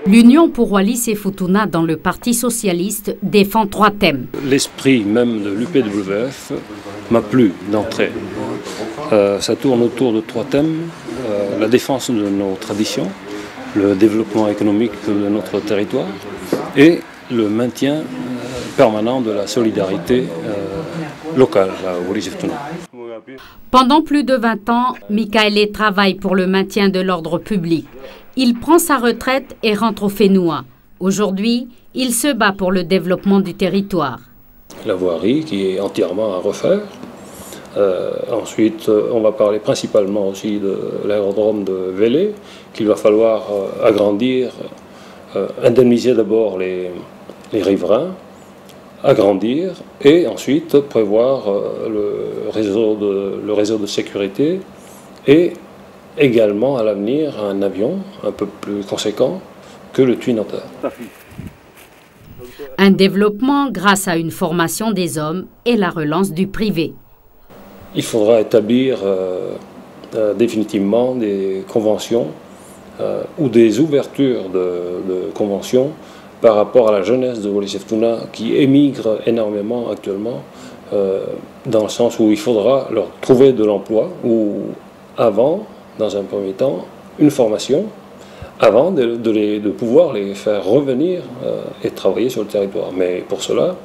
L'Union pour Wallis et Futuna dans le Parti socialiste défend 3 thèmes. L'esprit même de l'UPWF m'a plu d'entrée. Ça tourne autour de 3 thèmes. La défense de nos traditions, le développement économique de notre territoire et le maintien permanent de la solidarité locale à Wallis et Futuna. Pendant plus de 20 ans, Mikaele travaille pour le maintien de l'ordre public. Il prend sa retraite et rentre au Fénoua. Aujourd'hui, il se bat pour le développement du territoire. La voirie qui est entièrement à refaire. Ensuite, on va parler principalement aussi de l'aérodrome de Vélé, qu'il va falloir agrandir, indemniser d'abord les riverains, agrandir et ensuite prévoir le réseau de sécurité et également à l'avenir un avion un peu plus conséquent que le Twin Otter. Un développement grâce à une formation des hommes et la relance du privé. Il faudra établir définitivement des conventions ou des ouvertures de conventions par rapport à la jeunesse de Wallis et Futuna qui émigre énormément actuellement, dans le sens où il faudra leur trouver de l'emploi ou avant, dans un premier temps, une formation avant de pouvoir les faire revenir et travailler sur le territoire. Mais pour cela,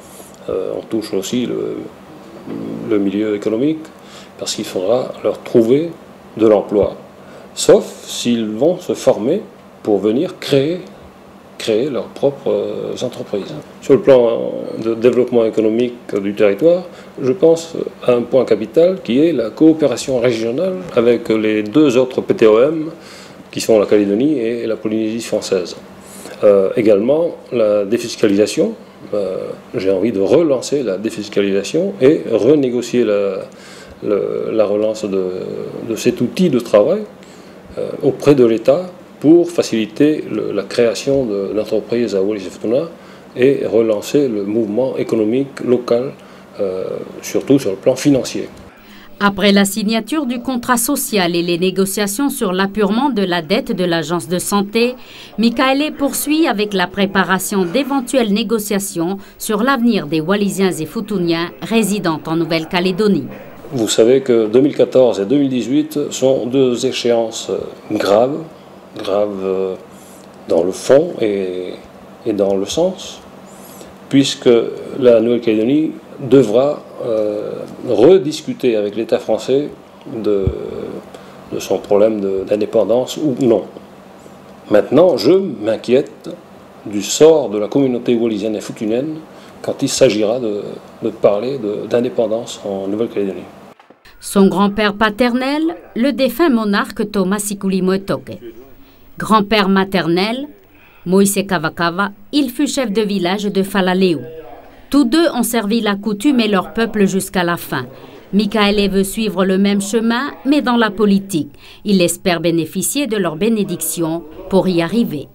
on touche aussi le milieu économique parce qu'il faudra leur trouver de l'emploi, sauf s'ils vont se former pour venir créer leurs propres entreprises. Sur le plan de développement économique du territoire, je pense à un point capital qui est la coopération régionale avec les 2 autres PTOM qui sont la Calédonie et la Polynésie française. Également la défiscalisation, j'ai envie de relancer la défiscalisation et renégocier la relance de cet outil de travail auprès de l'État pour faciliter la création d'entreprises à Wallis et Futuna et relancer le mouvement économique local, surtout sur le plan financier. Après la signature du contrat social et les négociations sur l'apurement de la dette de l'agence de santé, Mikaele poursuit avec la préparation d'éventuelles négociations sur l'avenir des Wallisiens et Futuniens résidant en Nouvelle-Calédonie. Vous savez que 2014 et 2018 sont 2 échéances graves dans le fond et dans le sens, puisque la Nouvelle-Calédonie devra rediscuter avec l'État français de son problème d'indépendance ou non. Maintenant, je m'inquiète du sort de la communauté wallisienne et futunienne quand il s'agira de parler d'indépendance en Nouvelle-Calédonie. Son grand-père paternel, le défunt monarque Thomas Sikuli Moetoke. Grand-père maternel, Moïse Kavakava, il fut chef de village de Falaleu. Tous 2 ont servi la coutume et leur peuple jusqu'à la fin. Mikaele veut suivre le même chemin, mais dans la politique. Il espère bénéficier de leur bénédiction pour y arriver.